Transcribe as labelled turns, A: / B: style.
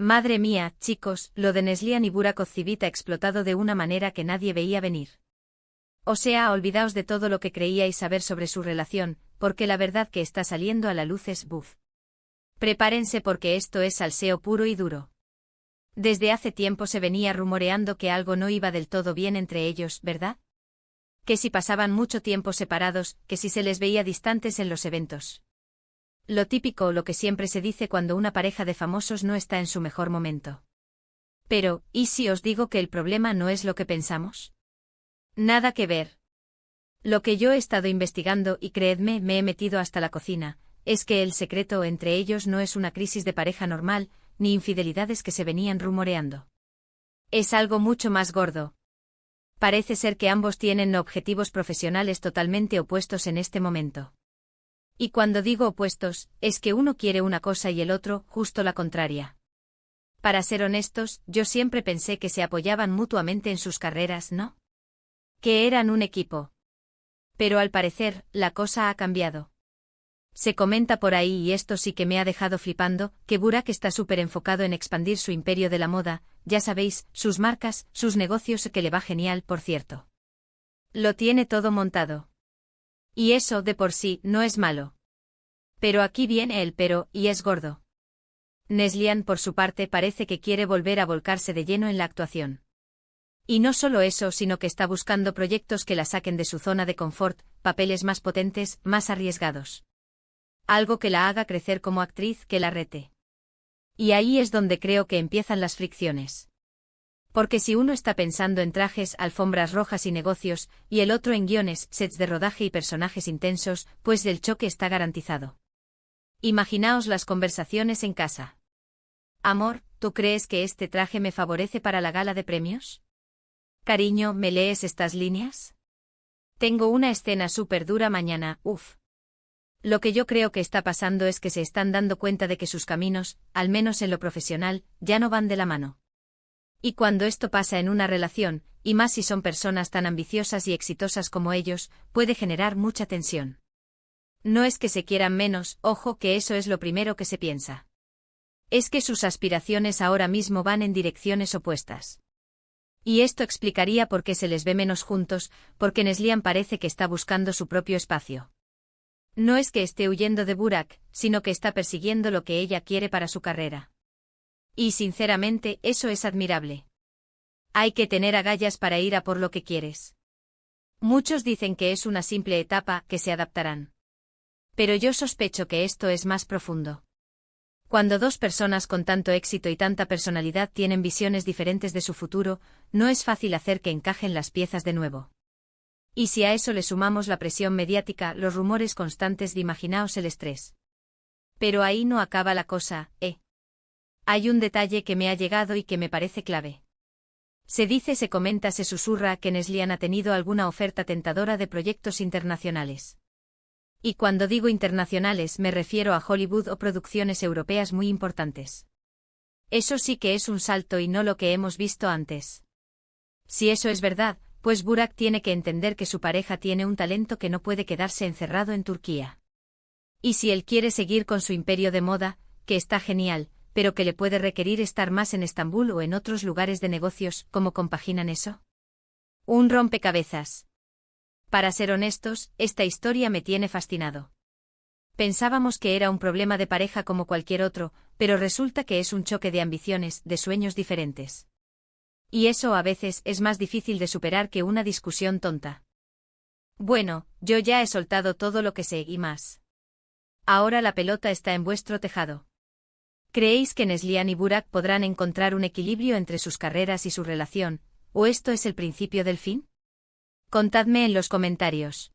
A: Madre mía, chicos, lo de Neslihan y Burak Ozcivit ha explotado de una manera que nadie veía venir. O sea, olvidaos de todo lo que creíais saber sobre su relación, porque la verdad que está saliendo a la luz es buf. Prepárense porque esto es salseo puro y duro. Desde hace tiempo se venía rumoreando que algo no iba del todo bien entre ellos, ¿verdad? Que si pasaban mucho tiempo separados, que si se les veía distantes en los eventos. Lo típico, lo que siempre se dice cuando una pareja de famosos no está en su mejor momento. Pero, ¿y si os digo que el problema no es lo que pensamos? Nada que ver. Lo que yo he estado investigando, y creedme, me he metido hasta la cocina, es que el secreto entre ellos no es una crisis de pareja normal, ni infidelidades que se venían rumoreando. Es algo mucho más gordo. Parece ser que ambos tienen objetivos profesionales totalmente opuestos en este momento. Y cuando digo opuestos, es que uno quiere una cosa y el otro, justo la contraria. Para ser honestos, yo siempre pensé que se apoyaban mutuamente en sus carreras, ¿no? Que eran un equipo. Pero al parecer, la cosa ha cambiado. Se comenta por ahí, y esto sí que me ha dejado flipando, que Burak está súper enfocado en expandir su imperio de la moda, ya sabéis, sus marcas, sus negocios, que le va genial, por cierto. Lo tiene todo montado. Y eso, de por sí, no es malo. Pero aquí viene el pero, y es gordo. Neslihan, por su parte, parece que quiere volver a volcarse de lleno en la actuación. Y no solo eso, sino que está buscando proyectos que la saquen de su zona de confort, papeles más potentes, más arriesgados. Algo que la haga crecer como actriz, que la rete. Y ahí es donde creo que empiezan las fricciones. Porque si uno está pensando en trajes, alfombras rojas y negocios, y el otro en guiones, sets de rodaje y personajes intensos, pues el choque está garantizado. Imaginaos las conversaciones en casa. Amor, ¿tú crees que este traje me favorece para la gala de premios? Cariño, ¿me lees estas líneas? Tengo una escena súper dura mañana, uff. Lo que yo creo que está pasando es que se están dando cuenta de que sus caminos, al menos en lo profesional, ya no van de la mano. Y cuando esto pasa en una relación, y más si son personas tan ambiciosas y exitosas como ellos, puede generar mucha tensión. No es que se quieran menos, ojo, que eso es lo primero que se piensa. Es que sus aspiraciones ahora mismo van en direcciones opuestas. Y esto explicaría por qué se les ve menos juntos, porque Neslihan parece que está buscando su propio espacio. No es que esté huyendo de Burak, sino que está persiguiendo lo que ella quiere para su carrera. Y sinceramente, eso es admirable. Hay que tener agallas para ir a por lo que quieres. Muchos dicen que es una simple etapa, que se adaptarán. Pero yo sospecho que esto es más profundo. Cuando dos personas con tanto éxito y tanta personalidad tienen visiones diferentes de su futuro, no es fácil hacer que encajen las piezas de nuevo. Y si a eso le sumamos la presión mediática, los rumores constantes, imaginaos el estrés. Pero ahí no acaba la cosa, ¿eh? Hay un detalle que me ha llegado y que me parece clave. Se dice, se comenta, se susurra que Neslihan ha tenido alguna oferta tentadora de proyectos internacionales. Y cuando digo internacionales me refiero a Hollywood o producciones europeas muy importantes. Eso sí que es un salto y no lo que hemos visto antes. Si eso es verdad, pues Burak tiene que entender que su pareja tiene un talento que no puede quedarse encerrado en Turquía. Y si él quiere seguir con su imperio de moda, que está genial, pero que le puede requerir estar más en Estambul o en otros lugares de negocios, ¿cómo compaginan eso? Un rompecabezas. Para ser honestos, esta historia me tiene fascinado. Pensábamos que era un problema de pareja como cualquier otro, pero resulta que es un choque de ambiciones, de sueños diferentes. Y eso a veces es más difícil de superar que una discusión tonta. Bueno, yo ya he soltado todo lo que sé y más. Ahora la pelota está en vuestro tejado. ¿Creéis que Neslihan y Burak podrán encontrar un equilibrio entre sus carreras y su relación, o esto es el principio del fin? Contadme en los comentarios.